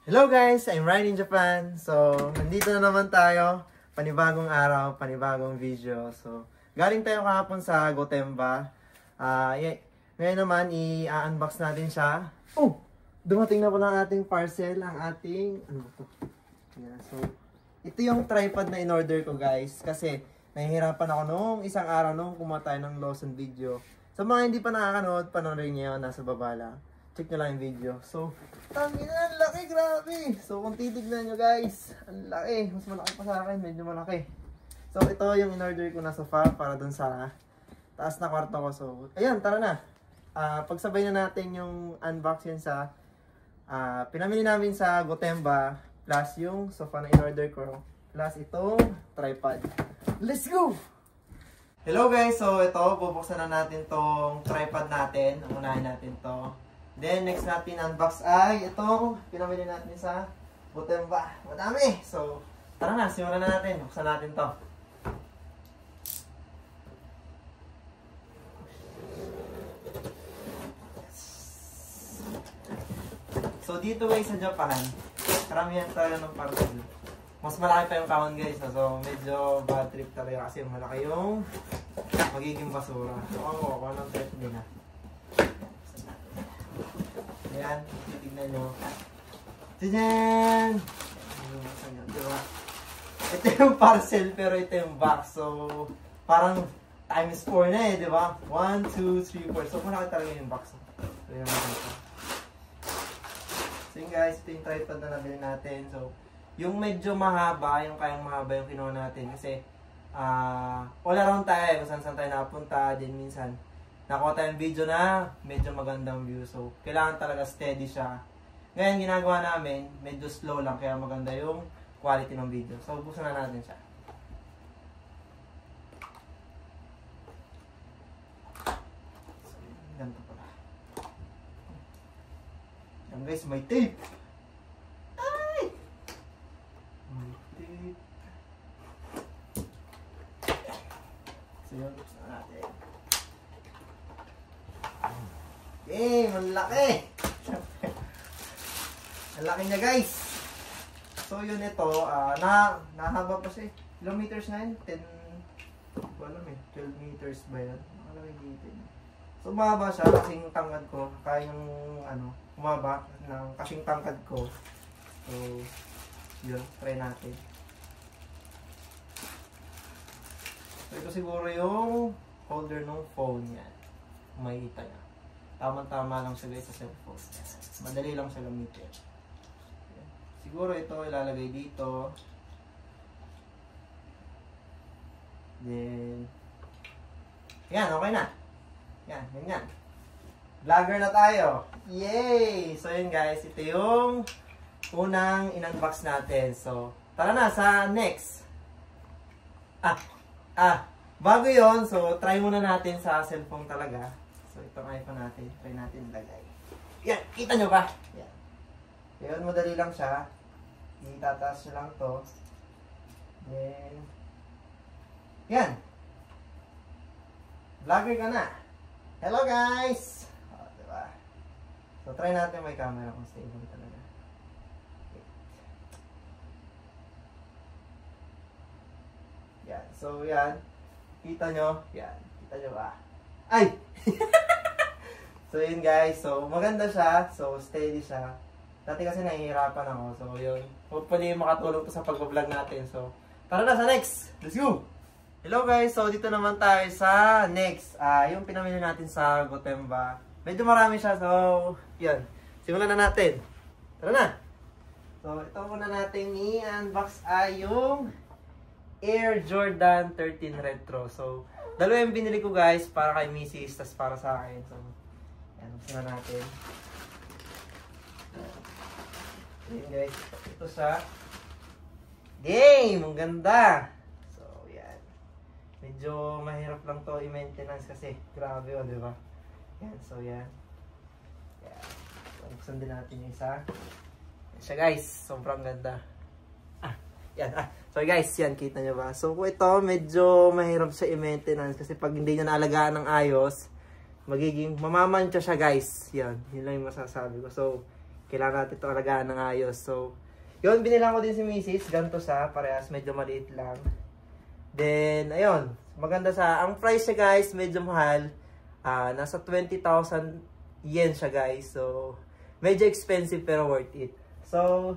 Hello guys, I'm Ryan in Japan. So, nandito na naman tayo. Panibagong araw, panibagong video. So, galing tayo kahapon sa Gotemba. Ngayon naman, i-unbox natin siya. Oh! Dumating na pala ang ating parcel, ang ating... Ano ba ito? Yeah, so, ito yung tripod na in-order ko guys. Kasi, nahihirapan ako noong isang araw nung kumuha tayo ng Lawson video. Sa mga hindi pa nakakanood, panoorin niyo yun, nasa baba lang. Check nyo lang yung video. So, tangina, ang laki, grabe. So, kung titignan nyo guys, ang laki. Mas malaki pa sa akin, medyo malaki. So, ito yung in-order ko na sofa para dun sa taas na kwarto ko. So, ayan, tara na. Pagsabay na natin yung unboxing sa pinamili namin sa Gotemba plus yung sofa na in-order ko plus itong tripod. Let's go! Hello guys, so ito, bubuksan na natin tong tripod natin. Unahin natin to. Then, next natin unbox ay itong pinamili natin sa Gotemba. Madami! So, tara na, simulan na natin. Buksan natin to. So, dito guys sa Japan, karamihan talaga ng parcel. Mas malaki pa yung kahon guys. So, medyo bad trip talaga kasi malaki yung magiging basura. So, ako ng trip din na. Ayan, titignan nyo. Tiyan! Diba? Ito yung parcel pero ito yung box. So, parang times 4 na eh, diba? 1, 2, 3, 4. So, malaki talaga yung box. So, yun natin. So, yun guys, ito yung tripod na nabili natin. So, yung medyo mahaba, yung kayang mahaba yung kinuha natin. Kasi, all around tayo, kung saan tayo napunta, din minsan. Nakuha tayong video na medyo magandang view. So, kailangan talaga steady siya. Ngayon, ginagawa namin, medyo slow lang. Kaya maganda yung quality ng video. So, buksan na natin siya. So, ganito pala. Yan guys, may tape. Ay! May tape. So, yun, buksan na natin. Okay, malaki! Ang laki niya guys! So yun ito, nahaba pa siya. Kilometers na yun? 10, wala may 12 meters ba yan? Nakalagay dito. So mahaba siya kasing tangkad ko. Kaya yung humaba ng kasing tangkad ko. So yun, try natin. So ito siguro yung holder ng phone yan. Makikita niya. Tama-tama lang siya guys sa cellphone. Madali lang siya gamitin. Siguro ito ilalagay dito. Then, yan, okay na. Yan, ganyan. Vlogger na tayo. Yay! So yun guys, ito yung unang in-unbox natin. So, tara na sa next. Bago yon, so try muna natin sa cellphone talaga. So, itong iPhone natin. Try natin ilagay. Yan! Kita nyo ba? Yan. Yan, madali lang siya. Itataas nyo lang to. Then, yan! Vlogger ka na! Hello guys! Diba? So, try natin may camera kung stable talaga. Yan. So, yan. Kita nyo? Yan. Kita nyo ba? Ay! So yun guys, so maganda siya, so steady siya. Dati kasi nahihirapan ako, so yun. Hopefully makatulong to sa pag-vlog natin. So tara na sa next, let's go! Hello guys, so dito naman tayo sa next. Yung pinamili natin sa Gotemba. Medyo marami siya, so yun. Simulan na natin. Tara na! So ito muna natin i-unbox ay yung Air Jordan 13 Retro. So dalawa yung binili ko guys, para kay Mrs. tas para sa akin. So, yan, buksan na natin. Yan guys, ito sa game! Ang ganda! So, yan. Medyo mahirap lang to i-maintenance kasi grabe o, diba? Yan, so yan. Yan. So, buksan din natin yung isa. Yan siya guys, sobrang ganda. Yan, so guys, yan, kita nyo ba? So ito, medyo mahirap siya i-maintenance kasi pag hindi nyo naalagaan ng ayos, magiging mamamantya siya guys. Yan, yun lang yung masasabi ko. So, kailangan natin ito alagaan ng ayos. So, yun, binilang ko din si Mrs. Ganito sa parehas, medyo maliit lang. Then, ayun, maganda ang price siya guys, medyo mahal. Nasa 20,000 yen siya guys. So, medyo expensive pero worth it. So,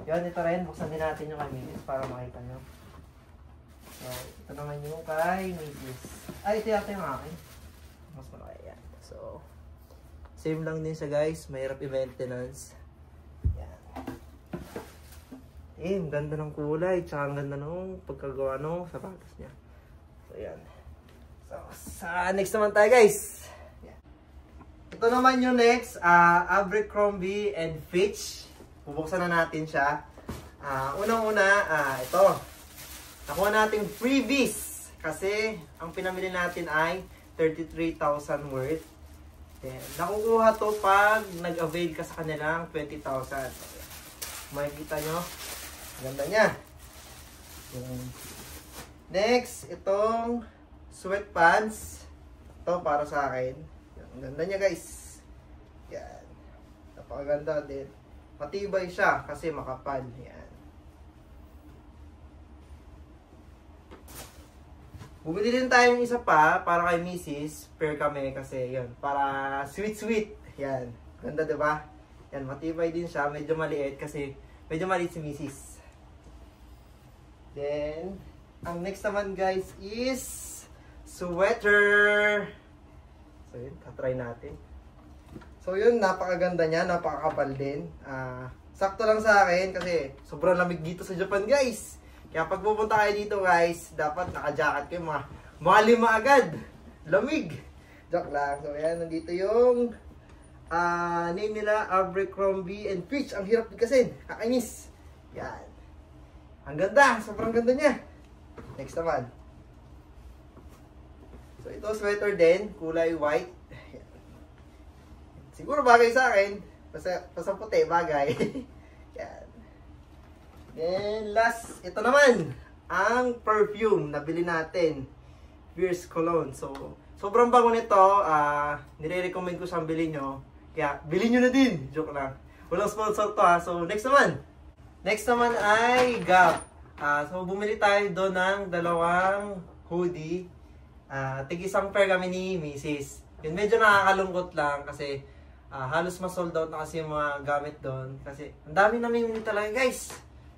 yun, ito rin, buksan din natin yung kay Mrs. para makita nyo. So, ito naman yung kay Mrs. Ito yata yung akin. Mas malaki yan. So, same lang din siya guys, mahirap i-maintenance. Ang ganda ng kulay, tsaka ang ganda ng pagkagawa ng sapatos niya. So, yan. So, sa next naman tayo, guys. Yan. Ito naman yung next, Abercrombie and Fitch. Bubuksan na natin siya. Unang-una, ito. Nakuha natin freebies. Kasi, ang pinamili natin ay 33,000 worth. Then, nakukuha to pag nag-avail ka sa kanilang 20,000. So, makikita nyo. Ganda niya. Next, itong sweatpants. Ito para sa akin. Ang ganda niya guys. Yan. Napakaganda din. Matibay siya kasi makapal. Yan. Bumili din tayong isa pa para kay Mrs. Pair kami kasi yun. Para sweet. Yan. Ganda diba? Yan. Matibay din siya. Medyo maliit kasi medyo maliit si Mrs. Then, ang next naman guys is sweater. So yun, tatry natin. So yun, napakaganda niya, napakakapal din. Sakto lang sa akin kasi sobrang lamig dito sa Japan guys. Kaya pag pupunta kayo dito guys, dapat naka-jacket kayo, mga 5 agad. Lamig. Joke lang. So yan, nandito yung name nila, Abercrombie and Fitch. Ang hirap kasi, kakainis. Yan. Ang ganda, sobrang ganda niya. Next naman. So ito sweater din, kulay white. Yan. Siguro bagay sa akin. Basta puti, bagay. Yan. Then last, ito naman, ang perfume na bili natin. Fierce Cologne. So, sobrang bango nito. Nire-recommend ko siyang bilhin nyo. Kaya, bilhin nyo na din. Joke lang. Walang sponsor to ha. So, next naman. Next naman ay Gap. So, bumili tayo doon ng 2 hoodie. Tig-isang pair kami ni Mrs. Yun, medyo nakakalungkot lang kasi halos ma-sold out na kasi yung mga gamit doon. Kasi, ang dami namin minili talaga guys.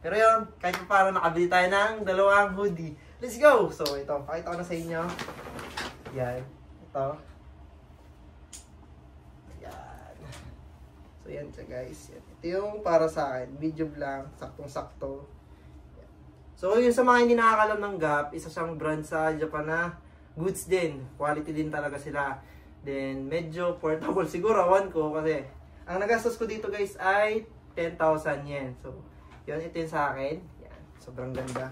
Pero yun, kahit pa paano nakabili tayo ng 2 hoodie. Let's go! So, ito, pakita ko na sa inyo. Yan. Ito. Yan. So, yan siya guys. Yan. Ito yung para sa akin. Medium lang. Saktong-sakto. Yan. So, yun sa mga hindi nakakalam ng Gap, isa siyang brand sa Japan na goods din. Quality din talaga sila. Then, medyo portable siguro. Awan ko kasi ang nagastos ko dito guys ay 10,000 yen. So, yun, ito yung sa akin. Yan. Sobrang ganda.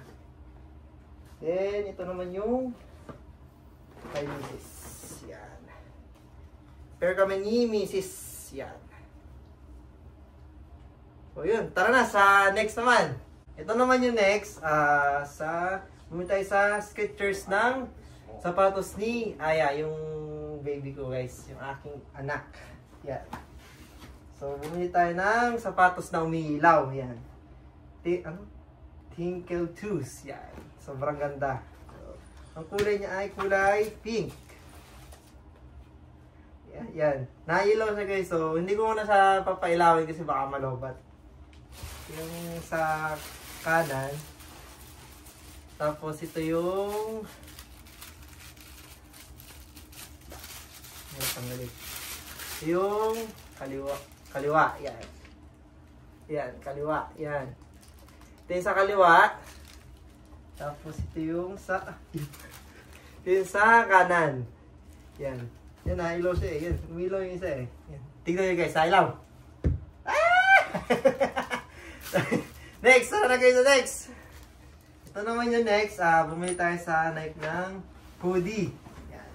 Then, ito naman yung kay Mrs. Yan. Pair kami ni Mrs. Yan. So, yun. Tara na sa next naman. Ito naman yung next. Bumili tayo sa Skechers ng sapatos ni Aya, yung baby ko guys. Yung aking anak. Yan. So, bumili tayo ng sapatos na umiilaw. Yan. Tinkle Toes. Yan. Sobrang ganda. So, ang kulay niya ay kulay pink. Yan. Yan. Nailaw siya guys. So, hindi ko muna siya papailawin kasi baka malobat. Yung sa kanan. Tapos ito yung yung kaliwa. Yan. Yan. Kaliwa. Yan. Ito yung sa kaliwa. Tapos ito yung sa ito yung sa kanan. Yan. Yan, nailaw siya eh. Yan. Umilaw yung isa eh. Yan. Tignan nyo guys. Nailaw. Ah! Next. Tara na kayo sa next. Ito naman yung next. Bumili tayo sa Nike ng hoodie. Yan.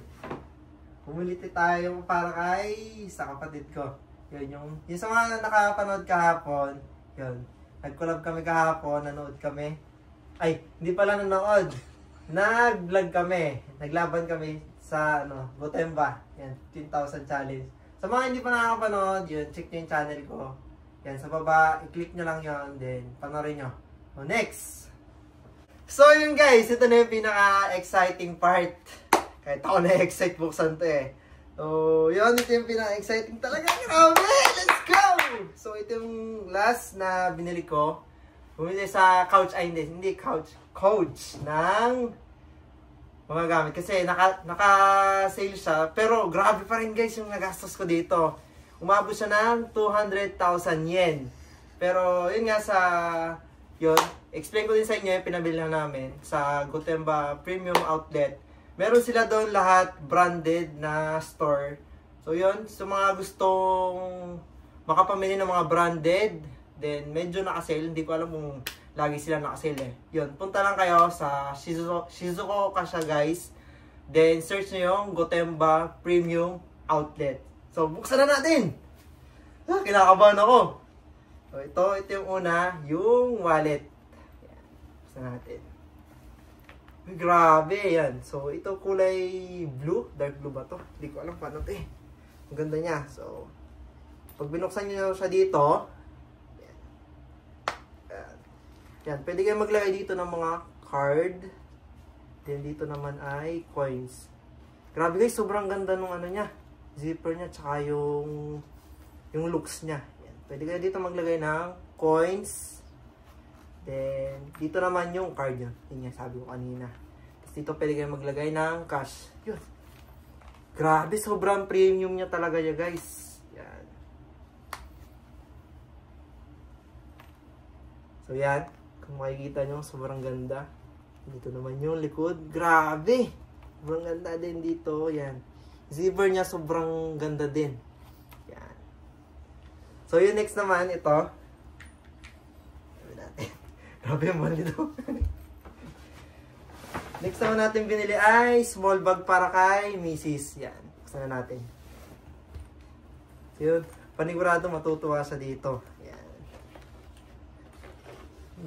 Bumili tayo para kay sa kapatid ko. Yun yung sa mga nakapanood kahapon. Yun. Nag-collab kami kahapon, nanood kami. Ay, hindi pala nanood. Nag-vlog kami. Naglaban kami sa Gotemba. Yan, 10,000 challenge. Sa mga hindi pa nakakapanood, yun, check nyo yung channel ko. Yan, sa baba, i-click nyo lang yon, then panoorin nyo. So, next! So, yun guys, ito na yung pinaka-exciting part. Kahit ako na-excite buksan to eh. So, yun, ito yung pinaka-exciting talaga. Grabe! Let's go! So, ito yung last na binili ko. Bumili sa couch, ay hindi couch. Coach ng mga gamit. Kasi naka-sale siya. Pero, grabe pa rin guys yung nagastos ko dito. Umabot siya ng 200,000 yen. Pero, yun nga yun, explain ko din sa inyo yung pinabili namin sa Gotemba Premium Outlet. Meron sila doon lahat branded na store. So, yun, sa mga gustong makapamili ng mga branded, then medyo naka-sale. Hindi ko alam kung lagi sila naka-sale eh. Yun, punta lang kayo sa Shizuko Kasha guys. Then, search nyo yung Gotemba Premium Outlet. So, buksan na natin! Kinakabahan ako. So, ito yung una, yung wallet. Ayan, buksan natin. Uy, grabe, yan. So, ito kulay blue. Dark blue ba to? Hindi ko alam paano ito eh. Ang ganda niya. So, pag binuksan nyo siya dito, yan. Pwede kayo maglagay dito ng mga card. Then, dito naman ay coins. Grabe guys, sobrang ganda nung ano niya. Zipper niya, tsaka yung looks niya. Yan. Pwede kayo dito maglagay ng coins. Then, dito naman yung card niya. Yun nga, sabi ko kanina. Tapos dito pwede kayo maglagay ng cash. Yun. Grabe, sobrang premium niya talaga ya guys. Yan. So, yan. Kung makikita nyo, sobrang ganda. Dito naman yung likod. Grabe! Sobrang ganda din dito. Yan. Zipper niya sobrang ganda din. Yan. So, yung next naman, ito. Grabe yung mahal nito. Next naman natin binili ay small bag para kay Mrs. Yan. Buksan na natin. So, yun. Panigurado matutuwa siya dito. Yan.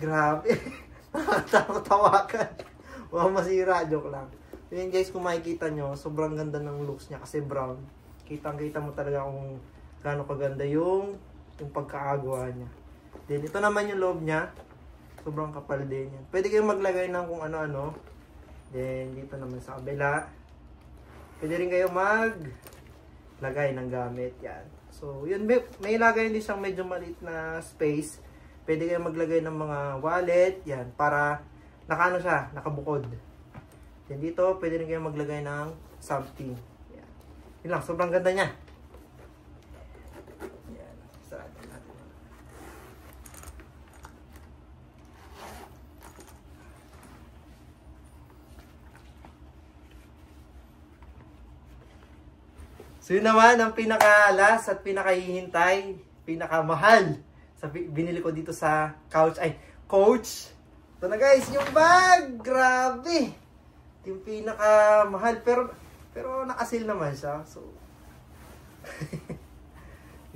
Grabe. Nakatawa-tawakan. Wow, masira. Joke lang. So, yun guys, kung makikita nyo, sobrang ganda ng looks niya kasi brown. Kitang-kita mo talaga kung gaano kaganda yung pagkaagawa niya. Then, ito naman yung loob niya. Sobrang kapal din yan. Pwede kayong maglagay ng kung ano-ano. Then, dito naman sa kabila. Pwede rin kayong maglagay ng gamit. Yan. So, yun. May lagay din siyang medyo maliit na space. Pwede kayong maglagay ng mga wallet. Yan. Para, nakaano siya, nakabukod. Then, dito, pwede rin kayong maglagay ng something. Yan. Yun lang. Sobrang ganda niya. Yan. Sarado natin. So yun naman ang pinaka-last at pinakahihintay, pinakamahal sa binili ko dito sa Coach. Ito na guys, yung bag! Grabe! Yung pinakamahal, pero naka-sale naman siya. So,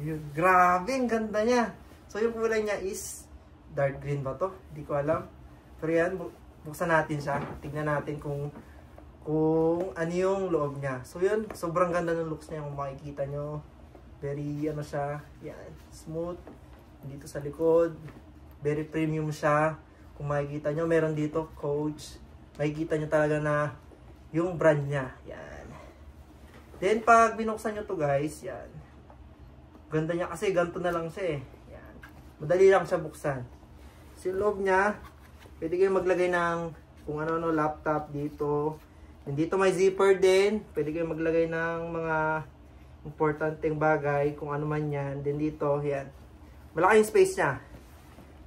yun, grabe, ang ganda niya. So yung kulay niya is dark green ba to? Hindi ko alam. Pero yan, buksan natin siya. Tignan natin kung ano yung loob niya. So yun, sobrang ganda ng looks niya kung makikita nyo. Very ano siya, yan, smooth. Dito sa likod, very premium siya. Kung makikita nyo, meron dito Coach. Makikita nyo talaga na yung brand niya. Yan. Then pag binuksan nyo to guys, yan. Ganda niya kasi ganito na lang siya eh. Yan. Madali lang siya buksan. So yung loob niya, pwede kayong maglagay ng kung ano-ano laptop dito. And dito may zipper din. Pwede kayong maglagay ng mga importanteng bagay, kung ano man yan. Then dito, yan. Malaki yung space niya.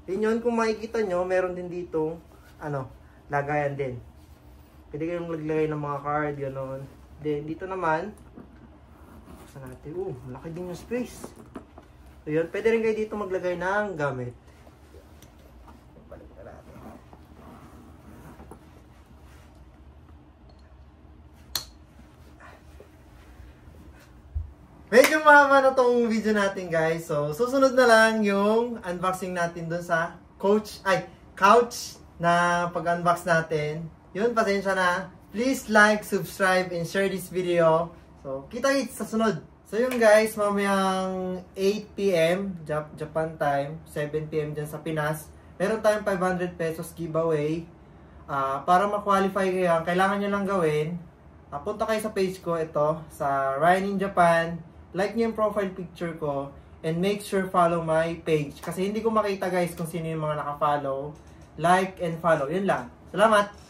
Then yun, kung makikita nyo, meron din dito, lagayan din. Pwede kayong maglagay ng mga card, gano'n. Then dito naman, buksan natin. Malaki din yung space. So yun, pwede rin kayo dito maglagay ng gamit. Medyo mahaba na tong video natin guys. So, susunod na lang yung unboxing natin dun sa couch na pag-unbox natin. Yun, pasensya na. Please like, subscribe, and share this video. So, kita-kits sa sunod. So yun guys, mamayang 8 p.m. Japan time, 7 p.m. dyan sa Pinas. Meron tayong 500 pesos giveaway. Para ma-qualify kayo, ang kailangan nyo lang gawin, punta kayo sa page ko, ito, sa Ryan in Japan. Like nyo yung profile picture ko. And make sure follow my page. Kasi hindi ko makita guys kung sino yung mga naka-follow. Like and follow. Yun lang. Salamat!